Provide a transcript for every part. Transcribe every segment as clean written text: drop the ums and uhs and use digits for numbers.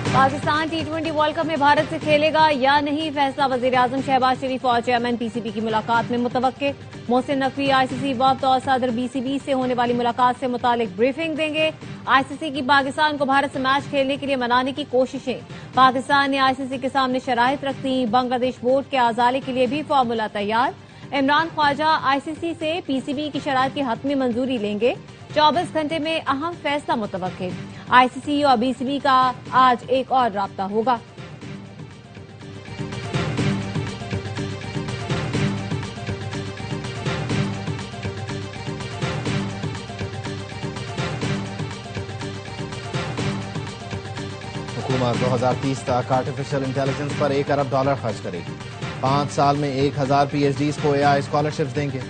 Pakistan T20 world cup में भारत से खेलेगा या नहीं, फैसला वजीर-ए-आजम शहबाज शरीफ और चेयरमैन पीसीबी की मुलाकात में मुतवक्के। मोहसिन नकवी आईसीसी वफ्द और सदर बीसीबी से होने वाली मुलाकात से मुतालिक ब्रीफिंग देंगे। आईसीसी की पाकिस्तान को भारत से मैच खेलने के लिए मनाने की कोशिशें। पाकिस्तान ने आईसीसी के सामने शराइत रखती, बांग्लादेश बोर्ड के आजाले के लिए भी फार्मूला तैयार। इमरान ख्वाजा आईसीसी से पीसीबी की शराइत की हतमी मंजूरी लेंगे। 24 घंटे में अहम फैसला मुतवक्के। आईसीसी और बीसीबी का आज एक और राब्ता होगा। हुकूमत 2030 तक आर्टिफिशियल इंटेलिजेंस पर $1 अरब खर्च करेगी। 5 साल में 1000 PhDs को AI स्कॉलरशिप्स देंगे।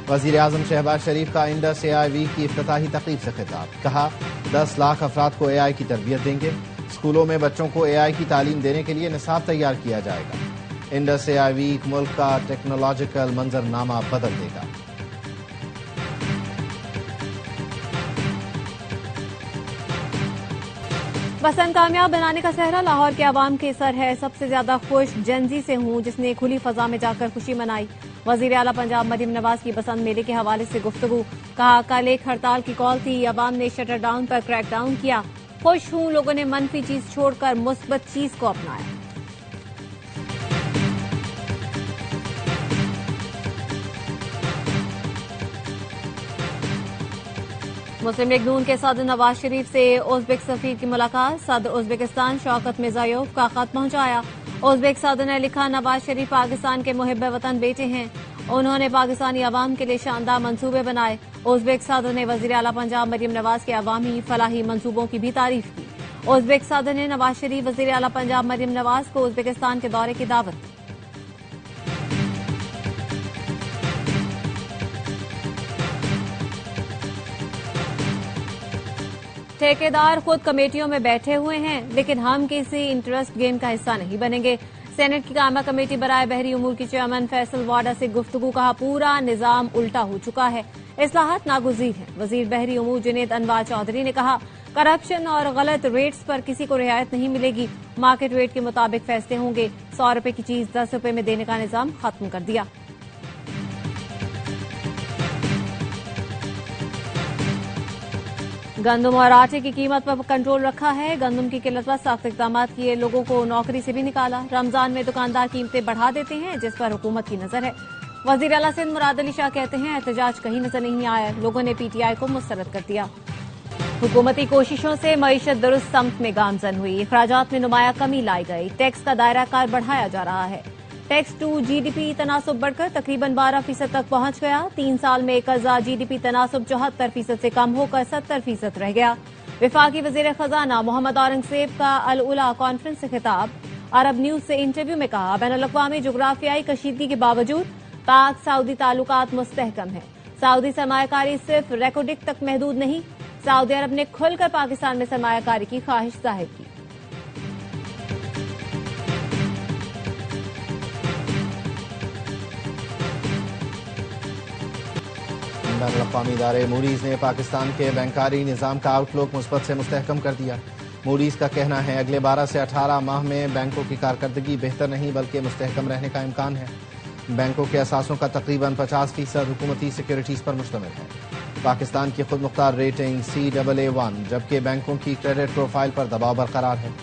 वजीर आजम शहबाज शरीफ का इंडस AI वीक की इफ्तिताही तकरीब से खिताब। कहा 10 लाख अफराद को AI की तरबियत देंगे। स्कूलों में बच्चों को AI की तालीम देने के लिए निसाब तैयार किया जाएगा। इंडस AI वीक मुल्क का टेक्नोलॉजिकल मंजरनामा बदल देगा। बसंत कामयाब बनाने का सहरा लाहौर के आवाम के सर है। सबसे ज्यादा खुश जेनजी से हूं जिसने खुली फजा में जाकर खुशी मनाई। वजीर आला पंजाब मरियम नवाज की बसंत मेले के हवाले से गुफ्तगू। कहा कल एक हड़ताल की कॉल थी, अवाम ने शटर डाउन पर क्रैक डाउन किया। खुश हूं लोगों ने मनफी चीज छोड़कर मुस्बत चीज को अपनाया। मुस्लिम लीग नून के सदर नवाज शरीफ से उज़्बेक सफीर की मुलाकात। सदर उज़्बेकिस्तान शौकत मिर्ज़ायोव का खत पहुंचाया। उज़्बेक सदर ने लिखा, नवाज शरीफ पाकिस्तान के मुहिब वतन बेटे हैं। उन्होंने पाकिस्तानी अवाम के लिए शानदार मंसूबे बनाए। उज़्बेक सदर ने वज़ीर आला पंजाब मरियम नवाज के अवामी फलाही मंसूबों की भी तारीफ की। उज़्बेक सदर ने नवाज शरीफ वज़ीर आला पंजाब मरियम नवाज को उज़्बेकिस्तान के दौरे की दावत दी। ठेकेदार खुद कमेटियों में बैठे हुए हैं, लेकिन हम किसी इंटरेस्ट गेम का हिस्सा नहीं बनेंगे। सेनेट की कायमा कमेटी बराए बहरी उमूर की चेयरमैन फैसल वाडा से गुफ्तगू। कहा पूरा निजाम उल्टा हो चुका है, इस्लाहात नागुज़ीर है। वजीर बहरी उमूर जुनैद अनवार चौधरी ने कहा करप्शन और गलत रेट्स पर किसी को रियायत नहीं मिलेगी। मार्केट रेट के मुताबिक फैसले होंगे। 100 रुपए की चीज 10 रुपए में देने का निजाम खत्म कर दिया। गंदम और आटे की कीमत पर कंट्रोल रखा है। गंदम की किल्लत पर सख्त इक़दाम किए, लोगों को नौकरी से भी निकाला। रमजान में दुकानदार कीमतें बढ़ा देते हैं, जिस पर हुकूमत की नजर है। वजीर आला सिंध मुराद अली शाह कहते हैं एहतजाज कहीं नजर नहीं आया, लोगों ने PTI को मुस्तरद कर दिया। हुकूमती कोशिशों से मईशत दुरुस्त समत में गामजन हुई। अखराजात में नुमाया कमी लाई गई। टैक्स का दायरा कार बढ़ाया जा रहा है। टैक्स टू GDP तनासुब बढ़कर तकरीबन 12% तक पहुंच गया। 3 साल में कर्जा GDP तनासुब 74% से कम होकर 70% रह गया। विफाकी वजीर खजाना मोहम्मद औरंगजेब का अल उला कॉन्फ्रेंस से खिताब। अरब न्यूज से इंटरव्यू में कहा बैनुल-अक़वामी जुग्राफियाई कशीदगी के बावजूद पाक सऊदी ताल्लुकात मुस्तहकम है। सऊदी सरमायाकारी सिर्फ रेकोडिक तक महदूद नहीं, सऊदी अरब ने खुलकर पाकिस्तान में सरमायाकारी की ख्वाहिश जाहिर की। बैनुल-अक़वामी इदारे मूडीज ने पाकिस्तान के बैंकारी निज़ाम का आउटलुक मुस्बत से मुस्तहकम कर दिया। मूडीज का कहना है अगले 12 से 18 माह में बैंकों की कारकर्दगी बेहतर नहीं बल्कि मुस्तहकम रहने का इम्कान है। बैंकों के असासों का तकरीबन 50% हुकूमती सिक्योरिटीज पर मुश्तमिल है। पाकिस्तान की खुद मुख्तार रेटिंग CAA1, जबकि बैंकों की क्रेडिट प्रोफाइल पर दबाव बरकरार है।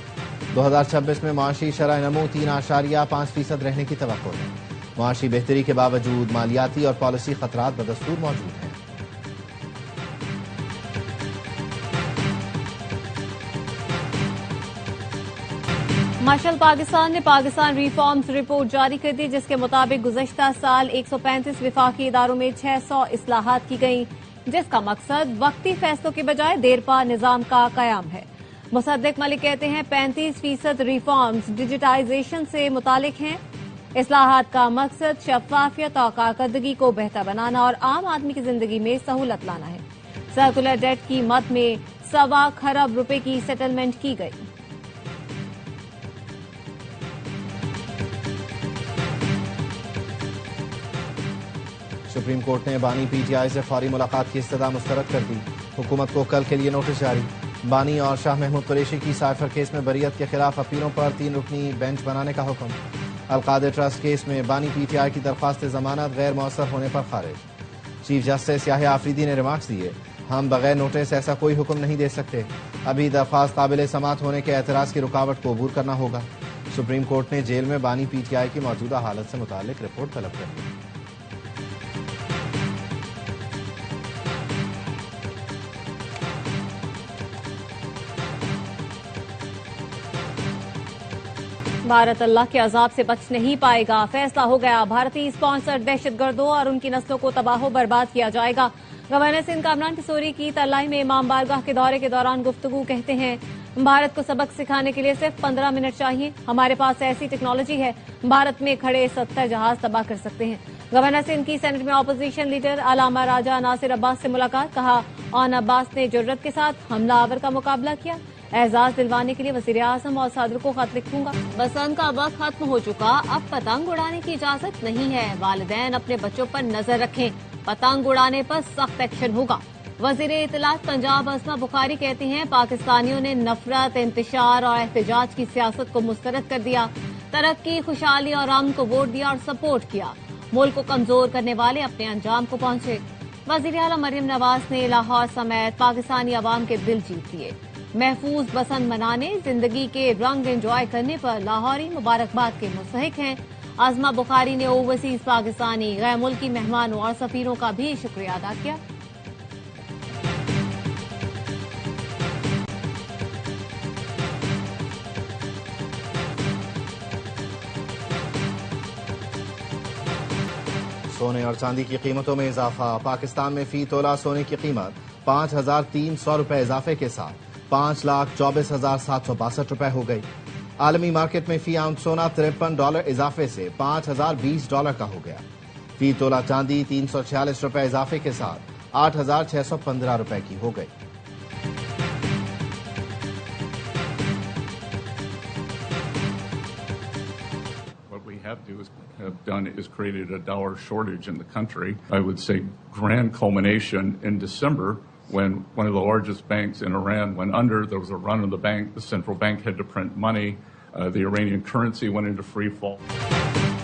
2026 में माशी शरह नमू 3.5% रहने की तवक्को है। माशी बेहतरी के बावजूद मालियाती और पॉलिसी खतरात बदस्तूर मौजूद हैं। मार्शल पाकिस्तान ने पाकिस्तान रिफॉर्म्स रिपोर्ट जारी कर दी, जिसके मुताबिक गुज़श्ता साल 135 विफाकी इदारों में 600 इस्लाहात की गई, जिसका मकसद वक्ती फैसलों के बजाय देरपा निजाम का कयाम है। मुसद्दिक मलिक कहते हैं 35% रिफॉर्म्स डिजिटाइजेशन से मुतालिक हैं। इस्लाहात का मकसद शफाफियत और कारकर्दगी को बेहतर बनाना और आम आदमी की जिंदगी में सहूलत लाना है। सर्कुलर डेट की मद में 1.25 खरब रुपए की सेटलमेंट की गई। सुप्रीम कोर्ट ने बानी PTI से फौरी मुलाकात की इस्तदा मुस्तरद कर दी। हुकूमत को कल के लिए नोटिस जारी। बानी और शाह महमूद कुरैशी की साइफर केस में बरियत के खिलाफ अपीलों पर 3 रुकनी बेंच बनाने का हुक्म। अलकादिर ट्रस्ट केस में बानी पीटीआई की दरख्वास्त जमानत गैर मौसर होने पर खारिज। चीफ जस्टिस याहिया आफरीदी ने रिमार्क्स दिए, हम बगैर नोटिस ऐसा कोई हुक्म नहीं दे सकते। अभी दरख्वास्त काबिल समात होने के एतराज की रुकावट को अबूर करना होगा। सुप्रीम कोर्ट ने जेल में बानी पीटीआई की मौजूदा हालत से मुतालिक रिपोर्ट तलब कर दी। भारत अल्लाह के अजाब से बच नहीं पाएगा, फैसला हो गया। भारतीय स्पॉन्सर्ड दहशतगर्दों और उनकी नस्लों को तबाह बर्बाद किया जाएगा। गवर्नर सिंध कामरान किशोरी की तलाई में इमाम बारगाह के दौरे के दौरान गुफ्तगू कहते हैं, भारत को सबक सिखाने के लिए सिर्फ 15 मिनट चाहिए। हमारे पास ऐसी टेक्नोलॉजी है, भारत में खड़े 70 जहाज तबाह कर सकते हैं। गवर्नर सिंध की सेनेट में ऑपोजिशन लीडर अलामा राजा नासिर अब्बास से मुलाकात, कहा ऑन अब्बास ने जुर्रत के साथ हमलावर का मुकाबला किया। एजाज दिलवाने के लिए वजीर आजम और सदर को खत लिखूंगा। बसंत का वक्त खत्म हो चुका, अब पतंग उड़ाने की इजाजत नहीं है। वालिदैन अपने बच्चों पर नजर रखें, पतंग उड़ाने पर सख्त एक्शन होगा। वजीर इत्तलात पंजाब अस्मा बुखारी कहती हैं, पाकिस्तानियों ने नफरत, इंतशार और एहतजाज की सियासत को मुस्तरद कर दिया। तरक्की, खुशहाली और अमन को वोट दिया और सपोर्ट किया। मुल्क को कमजोर करने वाले अपने अंजाम को पहुंचे। वजीर आला मरियम नवाज ने लाहौर समेत पाकिस्तानी अवाम के दिल जीत लिए। महफूज बसंत मनाने, जिंदगी के रंग एंजॉय करने पर लाहौरी मुबारकबाद के मुस्तहिक हैं। आजमा बुखारी ने ओवरसीज पाकिस्तानी, गैर मुल्की मेहमानों और सफीरों का भी शुक्रिया अदा किया। सोने और चांदी की कीमतों में इजाफा। पाकिस्तान में फी तोला सोने की कीमत 5,300 रुपए इजाफे के साथ 5,24,762 रुपए हो गई। आलमी मार्केट में फी आउंस सोना $53 इजाफे से $5,020 का हो गया। फी तोला चांदी 346 रुपए इजाफे के साथ 8,615 रुपए की हो गई। have done is created a dollar shortage in the country. I would say grand culmination in December when one of the largest banks in Iran went under. There was a run on the bank. The central bank had to print money. The Iranian currency went into free fall.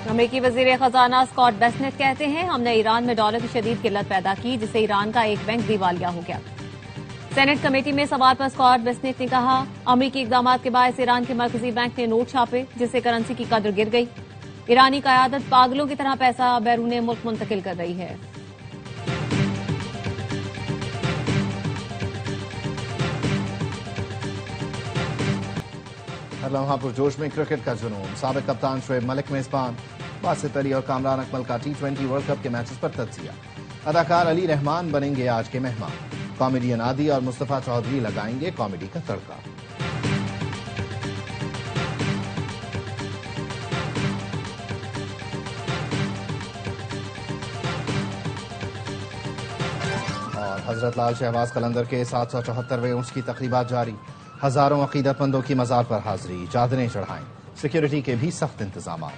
अमेरिकी वजीर खजाना Scott bassinet कहते हैं, हमने Iran में dollar की शदीद किल्लत पैदा की, जिससे ईरान का एक बैंक दिवालिया हो गया। सेनेट कमेटी में सवाल पर स्कॉट बेसनेट ने कहा, अमेरिकी इकदाम के बायस ईरान के मरकजी बैंक ने नोट छापे, जिससे करेंसी की कदर गिर गई। ईरानी क़यादत पागलों की तरह पैसा बैरून मुल्क मुंतकिल कर रही है। हर लम्हा पुरजोश में क्रिकेट का जुनून। साबिक कप्तान शोएब मलिक मेजबान, बासित अली और कामरान अकमल का T20 वर्ल्ड कप के मैचेस पर तज्जिया। अदाकार अली रहमान बनेंगे आज के मेहमान। कॉमेडियन आदि और मुस्तफा चौधरी लगाएंगे कॉमेडी का तड़का। और हजरत लाल शहबाज कलंदर के 774वें उर्स की तकरीबात जारी। हजारों अकीदतमंदों की मजार पर हाजिरी, चादरें चढ़ाएं। सिक्योरिटी के भी सख्त इंतजाम।